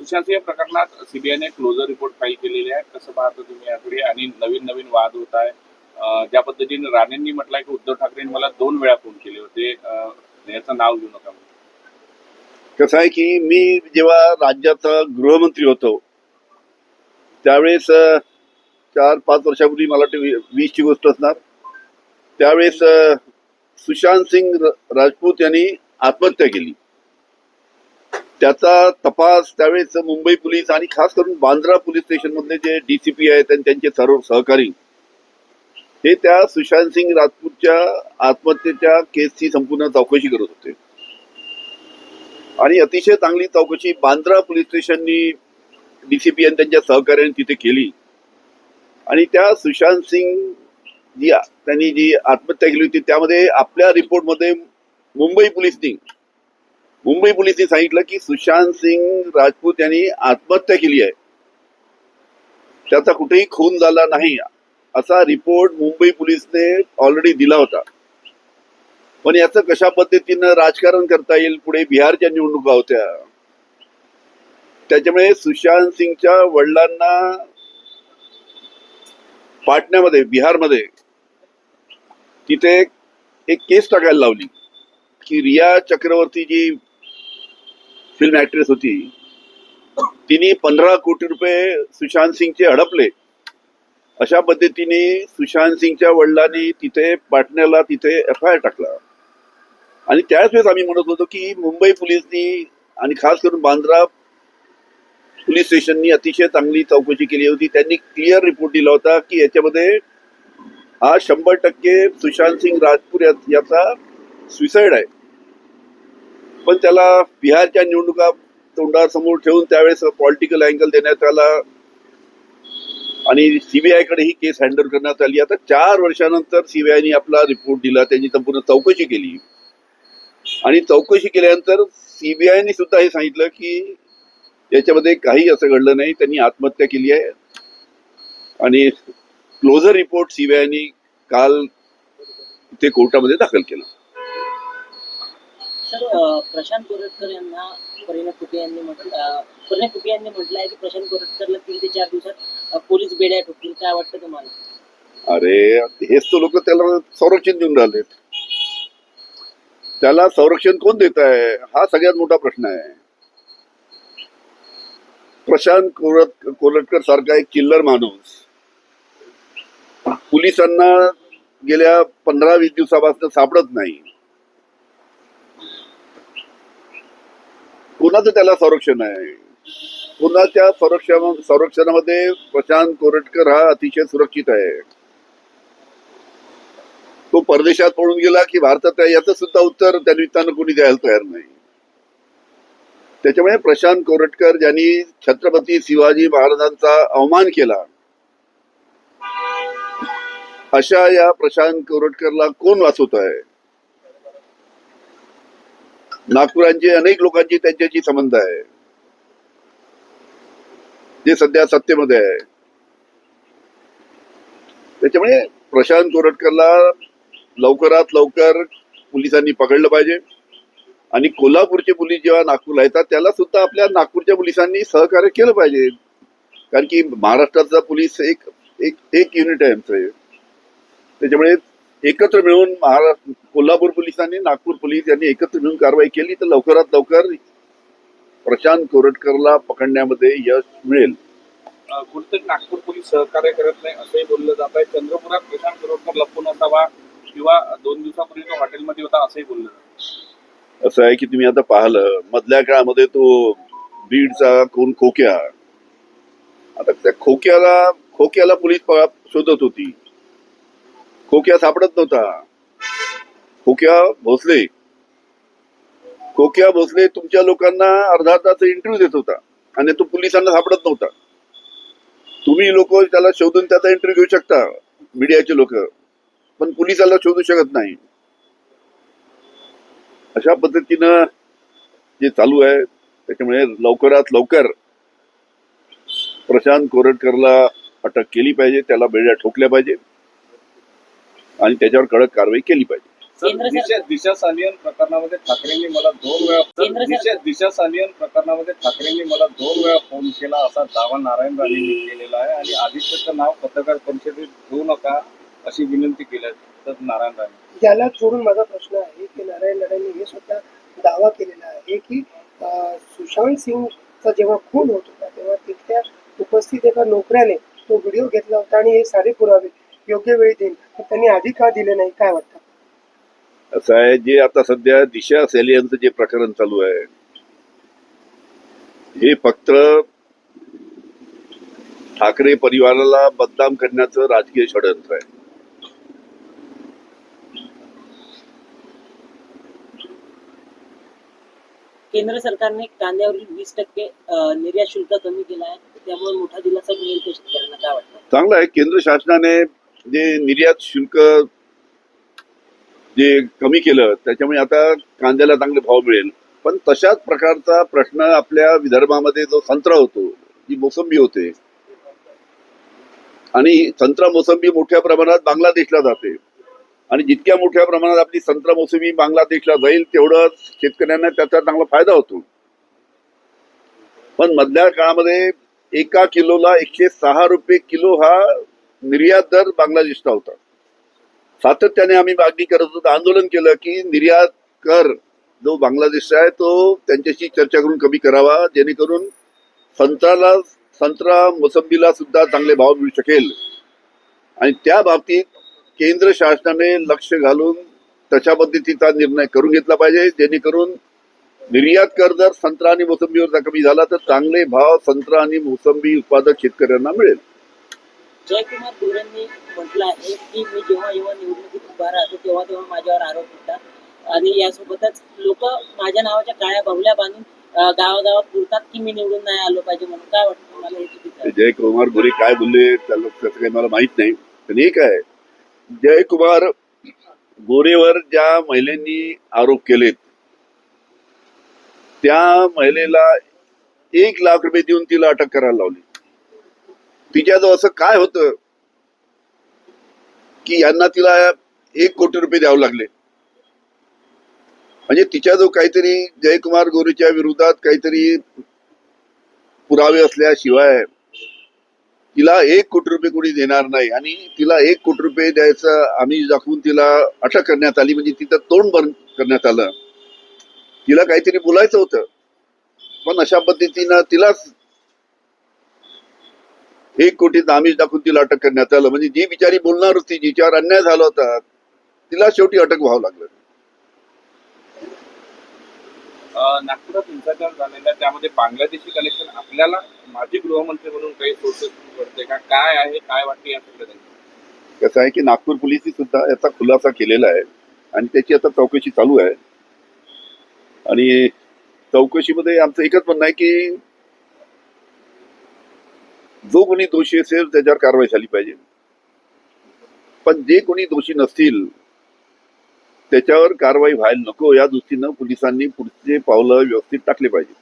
सुशांत सिंह प्रकरणात सीबीआयने closure report file केलेले आहे. कसं पाहता तुम्ही याकडे? आणि नवीन नवीन वाद होत आहे. ज्या पद्धतीने राणेंनी म्हटलंय की उद्धव ठाकरेंनी मला 2 वेळा फोन केले होते, याचं नाव घेऊ नका. कसं आहे की मी जेव्हा राज्याचा गृहमंत्री होतो त्यावेळेस 4-5 वर्षापूर्वी, मला वाटतं 20ची गोष्ट असणार, त्यावेळेस सुशांत सिंग राजपूत यांनी आत्महत्या केली. त्याचा तपास त्यावेळेस मुंबई पोलीस आणि खास करून बांद्रा पोलीस स्टेशन मधले जे डीसीपी आहेत आणि त्यांचे सर्व सहकारी हे त्या सुशांत सिंग राजपूतच्या आत्महत्येच्या केसची संपूर्ण चौकशी करत होते. आणि अतिशय चांगली चौकशी बांद्रा पोलीस स्टेशननी डीसीपी आणि त्यांच्या सहकार्याने तिथे केली. आणि त्या सुशांत सिंग त्यांनी जी आत्महत्या केली होती त्यामध्ये आपल्या रिपोर्टमध्ये मुंबई पोलिसांनी सांगितलं की सुशांत सिंग राजपूत यांनी आत्महत्या केली आहे, त्याचा कुठेही खून झाला नाही असा रिपोर्ट मुंबई पोलिसने ऑलरेडी दिला होता. पण याचं कशा पद्धतीनं राजकारण करता येईल, पुढे बिहारच्या निवडणुका होत्या, त्याच्यामुळे सुशांत सिंगच्या वडिलांना पाटण्यामध्ये बिहारमध्ये तिथे एक केस टाकायला लावली की रिया चक्रवर्ती जी फिल्म ऍक्ट्रेस होती तिने 15 कोटी रुपये सुशांत सिंगचे हडपले. अशा पद्धतीने सुशांत सिंगच्या वडिलांनी तिथे पाटण्याला तिथे FIR टाकला. आणि त्याच वेळेस आम्ही म्हणत होतो की मुंबई पोलिसांनी आणि खास करून बांद्रा पोलीस स्टेशननी अतिशय चांगली चौकशी केली होती. त्यांनी क्लिअर रिपोर्ट दिला होता की याच्यामध्ये हा 100% सुशांत सिंग राजपूत याचा सुसाईड आहे. पण त्याला बिहारच्या निवडणुका तोंडासमोर ठेवून त्यावेळेस पॉलिटिकल अँगल देण्यात आला आणि सीबीआय कडे ही केस हँडल करण्यात आली. आता 4 वर्षानंतर सीबीआयने आपला रिपोर्ट दिला, त्यांनी संपूर्ण चौकशी केली आणि चौकशी केल्यानंतर सीबीआयने सुद्धा हे सांगितलं की याच्यामध्ये काही असं घडलं नाही, त्यांनी आत्महत्या केली आहे. आणि क्लोजर रिपोर्ट सीबीआयने काल ते कोर्टामध्ये दाखल केला. सर, प्रशांत कोरटकर यांना परिणय फुके यांनी म्हटलंय की प्रशांत कोरटकरला 3 ते 4 दिवसात पोलीस बेड्या ठोकतील. काय वाटतं तुम्हाला? अरे हेच तो लोक त्याला संरक्षण देऊन राहिलेत. त्याला संरक्षण कोण देत आहे हा सगळ्यात मोठा प्रश्न आहे. प्रशांत कोरटकर सारखा एक चिल्लर माणूस पोलिसांना गेल्या 15-20 दिवसापासून सापडत नाही. कोणाचं त्याला संरक्षण आहे? कोणाच्या संरक्षणामध्ये प्रशांत कोरटकर हा अतिशय सुरक्षित आहे? तो परदेशात पळून गेला की भारतात आहे याचं सुद्धा उत्तर त्या निमित्तानं कोणी द्यायला तयार नाही. त्याच्यामुळे प्रशांत कोरटकर ज्यांनी छत्रपती शिवाजी महाराजांचा अवमान केला अशा या प्रशांत कोरटकरला कोण वाचवत आहे? नागपुरांचे अनेक लोकांची त्यांच्याशी संबंध आहे जे सध्या सत्तेमध्ये आहे. त्याच्यामुळे प्रशांत कोरटकरला लवकरात लवकर पोलिसांनी पकडलं पाहिजे. आणि कोल्हापूरचे पोलीस जेव्हा नागपूरला येतात त्याला सुद्धा आपल्या नागपूरच्या पोलिसांनी सहकार्य केलं पाहिजे, कारण की महाराष्ट्राचा पोलीस एक युनिट आहे आमचं. त्याच्यामुळे एकत्र मिळून कोल्हापूर पोलिसांनी नागपूर पोलीस यांनी एकत्र मिळून कारवाई केली तर लवकरात लवकर प्रशांत कोरटकरला पकडण्यामध्ये यश मिळेल. कुठेतरी नागपूर पोलीस सहकार्य करत नाही असंही बोललं जात आहे. चंद्रपुरात प्रशांत कोरटकर लपून असावा किंवा 2 दिवसापूर्वी तो हॉटेलमध्ये होता असंही बोललं जातं. असं आहे की तुम्ही आता पाहिलं मधल्या काळामध्ये तो बीडचा कोण खोक्या, आता त्या खोक्याला पोलीस शोधत होती. खोक्या सापडत नव्हता. खोक्या भोसले तुमच्या लोकांना अर्धा तास इंटरव्ह्यू देत होता आणि तो पोलिसांना सापडत नव्हता. तुम्ही लोक त्याला शोधून त्याचा इंटरव्ह्यू घेऊ शकता, मीडियाचे लोक, पण पोलिसाला शोधू शकत नाही. अशा पद्धतीनं जे चालू आहे त्याच्यामुळे लवकरात लवकर प्रशांत कोरटकरला अटक केली पाहिजे, त्याला बेड्या ठोकल्या पाहिजे आणि त्याच्यावर कडक कारवाई केली पाहिजे. केंद्र सरकार- दिशा सालियन प्रकरणामध्ये ठाकरेंनी मला दोन वेळा केंद्र सरकार- दिशा सालियन प्रकरणामध्ये ठाकरेंनी मला 2 वेळा फोन केला असा दावा नारायण राणेंनी केलेला आहे आणि आदित्यचं नाव पत्रकार परिषदेत घेऊ नका अशी विनंती केली आहे. तर नारायण राणे त्याला जोडून माझा प्रश्न आहे की नारायण राणेंनी हे सुद्धा दावा केलेला आहे की सुशांत सिंगचा जेव्हा खून होत होता तेव्हा तिथल्या उपस्थित एका नोकऱ्याने तो व्हिडिओ घेतला होता आणि हे सारे पुरावे योग्य वेळी देईल तर त्यांनी आधी का दिले नाही, काय वाटतं? असं आहे, जे आता सध्या दिशा सॅलियनचं जे प्रकरण चालू आहे हे फक्त ठाकरे परिवाराला बदनाम करण्याचं राजकीय षडयंत्र आहे. केंद्र सरकारने कांद्यावरील 20% निर्यात शुल्क कमी केला आहे, त्यामुळे मोठा दिलासा मिळेल का शेतकऱ्यांना, काय वाटतं? चांगलं आहे, केंद्र शासनाने जे निर्यात शुल्क जे कमी केलं त्याच्यामुळे आता कांद्याला चांगले भाव मिळेल. पण तशाच प्रकारचा प्रश्न आपल्या विदर्भामध्ये जो संत्रा होतो, जी मोसंबी होते आणि संत्रा मोसंबी मोठ्या प्रमाणात बांगलादेशला जाते आणि जितक्या मोठ्या प्रमाणात आपली संत्रा मोसंबी बांगलादेशला जाईल तेवढं शेतकऱ्यांना त्याचा चांगला फायदा होतो. पण मधल्या काळामध्ये एका किलोला 106 रुपये किलो हा निर्यात दर बांगलादेशचा होता. सातत्याने आम्ही मागणी करत होतो, आंदोलन केलं की निर्यात कर जो बांगलादेशचा आहे तो त्यांच्याशी चर्चा करून कमी करावा, जेणेकरून संत्रा मोसंबीला सुद्धा चांगले भाव मिळू शकेल. आणि त्या बाबतीत केंद्र शासनाने लक्ष घालून तशा पद्धतीचा निर्णय करून घेतला पाहिजे, जेणेकरून निर्यात कर जर संत्रा आणि मोसंबीवरचा कमी झाला तर चांगले भाव संत्रा आणि मोसंबी उत्पादक शेतकऱ्यांना मिळेल. जयकुमार गोरेंनी म्हटलं आहे की मी जेव्हा निवडणुकीत उभा राहतो तेव्हा तेव्हा माझ्यावर आरोप होतात आणि यासोबतच लोक माझ्या नावाच्या काळ्या बाहुल्या बांधून गावागावात बोलतात की मी निवडून नाही आलो पाहिजे म्हणून, काय वाटतं मला हे चुकीचं आहे? जयकुमार गोरे काय बोलले त्याला त्याचं काही मला माहित नाही. पण एक आहे, जयकुमार गोरेवर ज्या महिलांनी आरोप केलेत त्या महिलेला 1 लाख रुपये देऊन तिला अटक करायला लावली. तिच्याजवळ असं काय होतं की यांना तिला 1 कोटी रुपये द्यावे लागले. म्हणजे तिच्याजवळ काहीतरी जयकुमार गोरेच्या विरोधात काहीतरी पुरावे असल्याशिवाय तिला 1 कोटी रुपये कोणी देणार नाही आणि तिला 1 कोटी रुपये द्यायचं आम्ही दाखवून तिला अटक करण्यात आली. म्हणजे तिचं तोंड बंद करण्यात आलं. तिला काहीतरी बोलायचं होतं पण अशा पद्धतीनं तिलाच 1 कोटीचं आमिष दाखवून तिला अटक करण्यात आलं. म्हणजे जी बिचारी बोलणार होती, जिच्यावर अन्याय झाला होता, तिला शेवटी अटक व्हावं लागलं. नागपुरात हिंसाचार झालेला त्यामध्ये बांगलादेशी कनेक्शन आपल्याला माजी गृहमंत्री म्हणून काही सोर्सेस करते का, काय आहे, काय वाटते या सगळ्या? कसं आहे की नागपूर पोलिसने सुद्धा याचा खुलासा केलेला आहे आणि त्याची आता चौकशी चालू आहे. आणि चौकशीमध्ये आमचं एकच म्हणणं आहे की जो कोणी दोषी असेल त्याच्यावर कारवाई झाली पाहिजे. पण जे कोणी दोषी नसतील त्याच्यावर कारवाई व्हायला नको या दृष्टीनं पोलिसांनी पुढचे पावलं व्यवस्थित टाकले पाहिजे.